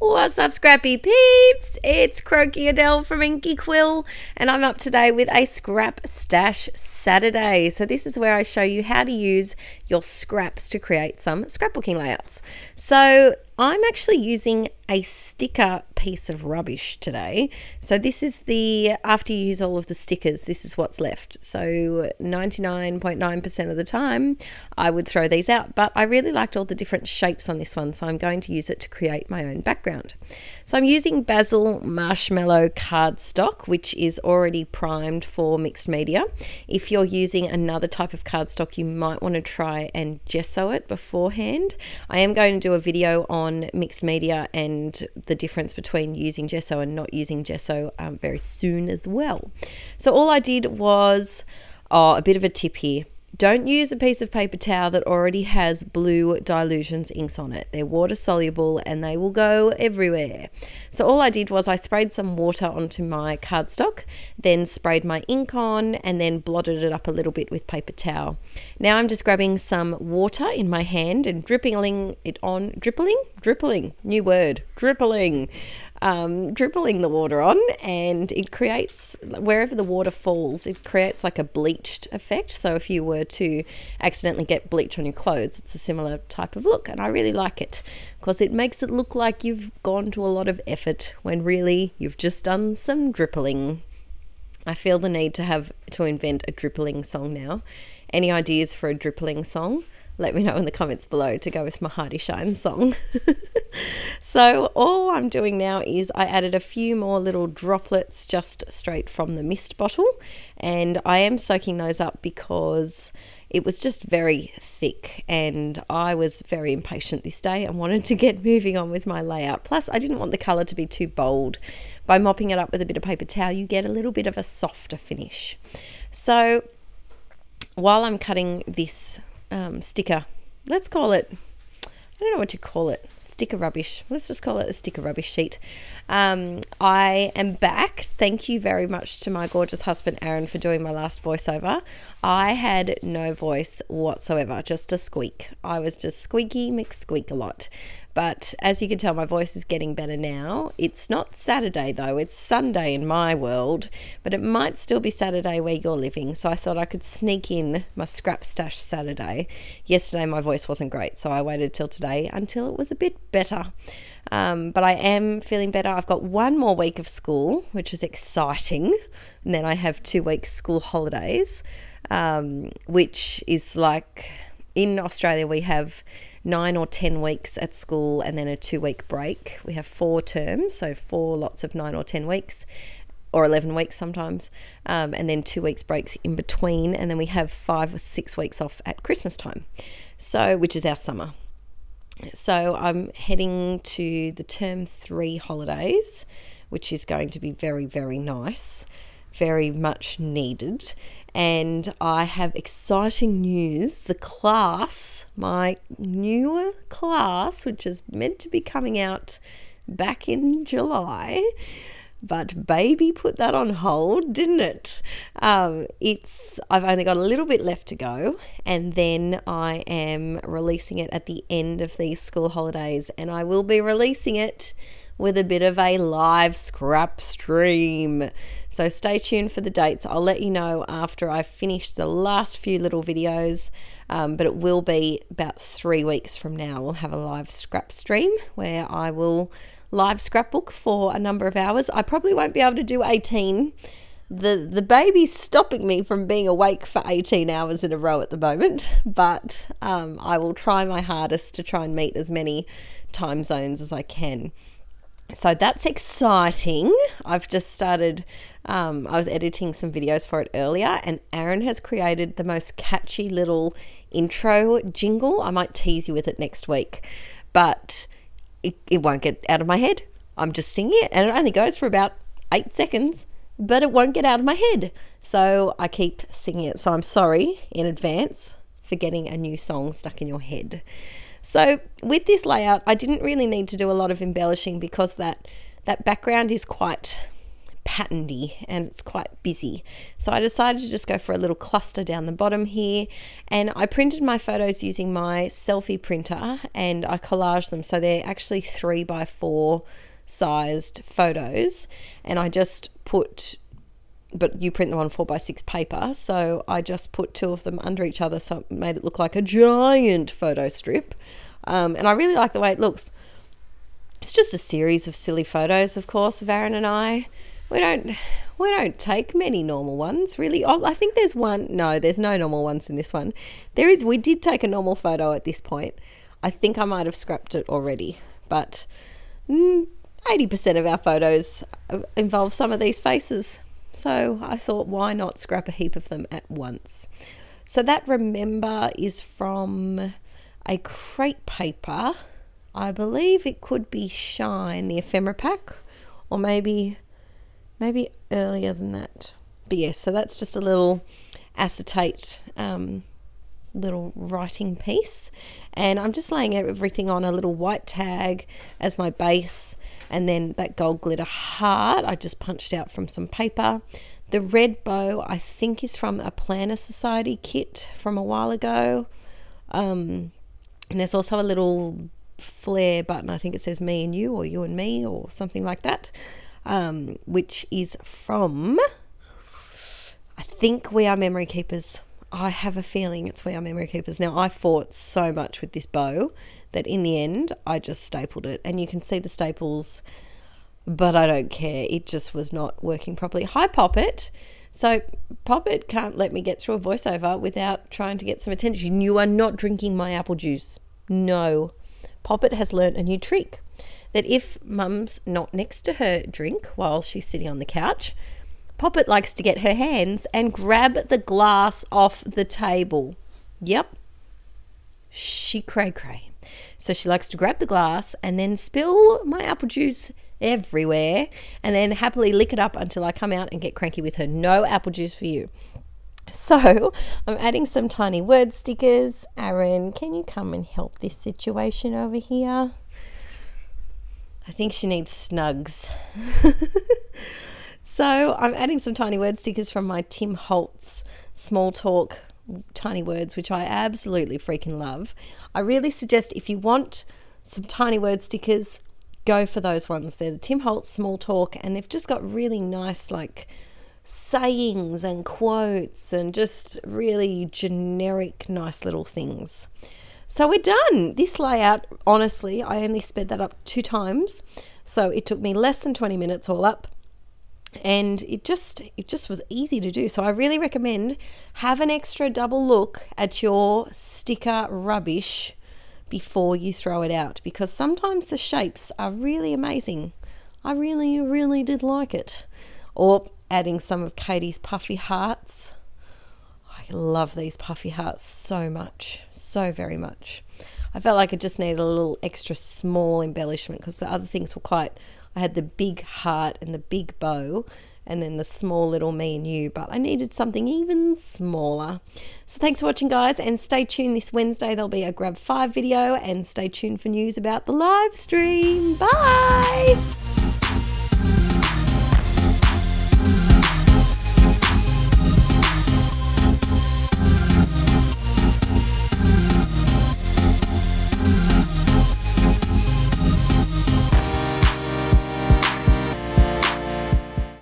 What's up, Scrappy peeps? It's Croaky Adele from Inkie Quill, and I'm up today with a Scrap Stash Saturday. So this is where I show you how to use your scraps to create some scrapbooking layouts. So I'm actually using a sticker piece of rubbish today. So this is after you use all of the stickers, this is what's left. So 99.9% of the time I would throw these out, but I really liked all the different shapes on this one, so I'm going to use it to create my own background. So I'm using Basil Marshmallow cardstock, which is already primed for mixed media. If you're using another type of cardstock, you might want to try and gesso it beforehand. I am going to do a video on mixed media and the difference between using gesso and not using gesso very soon as well. So all I did was, a bit of a tip here. Don't use a piece of paper towel that already has blue Dilutions inks on it. They're water soluble and they will go everywhere. So all I did was I sprayed some water onto my cardstock, then sprayed my ink on and then blotted it up a little bit with paper towel. Now I'm just grabbing some water in my hand and dripping it on, drippling, new word, drippling the water on, and it creates, wherever the water falls, it creates like a bleached effect. So if you were to accidentally get bleach on your clothes, it's a similar type of look, and I really like it because it makes it look like you've gone to a lot of effort when really you've just done some drippling. I feel the need to invent a drippling song now. Any ideas for a drippling song? Let me know in the comments below to go with my Hearty Shine song. So all I'm doing now is I added a few more little droplets just straight from the mist bottle, and I am soaking those up because it was just very thick and I was very impatient this day and wanted to get moving on with my layout. Plus I didn't want the colour to be too bold. By mopping it up with a bit of paper towel, you get a little bit of a softer finish. So while I'm cutting this sticker, let's call it, I don't know what to call it, sticker rubbish. Let's just call it a sticker rubbish sheet. I am back. Thank you very much to my gorgeous husband Aaron for doing my last voiceover. I had no voice whatsoever, just a squeak. I was just squeaky McSqueak a lot. But as you can tell, my voice is getting better now. It's not Saturday though, it's Sunday in my world, but it might still be Saturday where you're living. So I thought I could sneak in my Scrap Stash Saturday. Yesterday my voice wasn't great, so I waited till today until it was a bit better. But I am feeling better. I've got one more week of school, which is exciting. And then I have 2 weeks school holidays, which is like, in Australia we have 9 or 10 weeks at school and then a 2-week break. We have 4 terms, so 4 lots of 9 or 10 weeks, or 11 weeks sometimes, and then 2 weeks breaks in between, and then we have 5 or 6 weeks off at Christmas time, so which is our summer. So I'm heading to the term 3 holidays, which is going to be very, very nice, very much needed. And I have exciting news. The class, my newer class, which is meant to be coming out back in July, but baby put that on hold, didn't it? I've only got a little bit left to go, and then I am releasing it at the end of these school holidays, and I will be releasing it with a bit of a live scrap stream. So stay tuned for the dates. I'll let you know after I've finished the last few little videos, but it will be about 3 weeks from now. We'll have a live scrap stream where I will live scrapbook for a number of hours. I probably won't be able to do 18. The baby's stopping me from being awake for 18 hours in a row at the moment, but I will try my hardest to try and meet as many time zones as I can. So that's exciting. I've just started, I was editing some videos for it earlier, and Aaron has created the most catchy little intro jingle. I might tease you with it next week, but it won't get out of my head. I'm just singing it, and it only goes for about 8 seconds, but it won't get out of my head. So I keep singing it. So I'm sorry in advance for getting a new song stuck in your head. So with this layout, I didn't really need to do a lot of embellishing because that background is quite patterny and it's quite busy. So I decided to just go for a little cluster down the bottom here, and I printed my photos using my selfie printer and I collaged them. So they're actually 3x4 sized photos, and I just put, but you print them on 4x6 paper, so I just put 2 of them under each other, so it made it look like a giant photo strip. And I really like the way it looks. It's just a series of silly photos, of course, of Aaron and I. We don't take many normal ones, really. Oh, I think there's one. No, there's no normal ones in this one. There is. We did take a normal photo at this point. I think I might have scrapped it already, but 80% of our photos involve some of these faces. So I thought, why not scrap a heap of them at once? So that, remember, is from a crepe paper. I believe it could be Shine, the ephemera pack, or maybe earlier than that. But yes, so that's just a little acetate little writing piece, and I'm just laying everything on a little white tag as my base, and then that gold glitter heart I just punched out from some paper. The red bow I think is from a Planner Society kit from a while ago, and there's also a little flare button. I think it says me and you, or you and me, or something like that, which is from, I think, We Are Memory Keepers. I have a feeling it's We Are Memory Keepers. Now, I fought so much with this bow that in the end I just stapled it, and you can see the staples, but I don't care. It just was not working properly. Hi, Poppet. So Poppet can't let me get through a voiceover without trying to get some attention. You are not drinking my apple juice. No. Poppet has learnt a new trick, that if Mum's not next to her drink while she's sitting on the couch, Poppet likes to get her hands and grab the glass off the table. Yep. She cray. So she likes to grab the glass and then spill my apple juice everywhere, and then happily lick it up until I come out and get cranky with her. No apple juice for you. So I'm adding some tiny word stickers. Aaron, can you come and help this situation over here? I think she needs snugs. So I'm adding some tiny word stickers from my Tim Holtz Small Talk tiny words, which I absolutely freaking love. I really suggest, if you want some tiny word stickers, go for those ones. They're the Tim Holtz Small Talk, and they've just got really nice, like, sayings and quotes and just really generic, nice little things. So we're done. This layout, honestly, I only sped that up 2 times, so it took me less than 20 minutes all up, and it just was easy to do. So I really recommend have an extra double look at your sticker rubbish before you throw it out, because sometimes the shapes are really amazing. I really did like it. Or adding some of Katie's puffy hearts. I love these puffy hearts so much, so very much. I felt like I just needed a little extra small embellishment, because the other things were quite, I had the big heart and the big bow, and then the small little me and you, but I needed something even smaller. So thanks for watching, guys, and stay tuned. This Wednesday there'll be a Grab 5 video, and stay tuned for news about the live stream. Bye!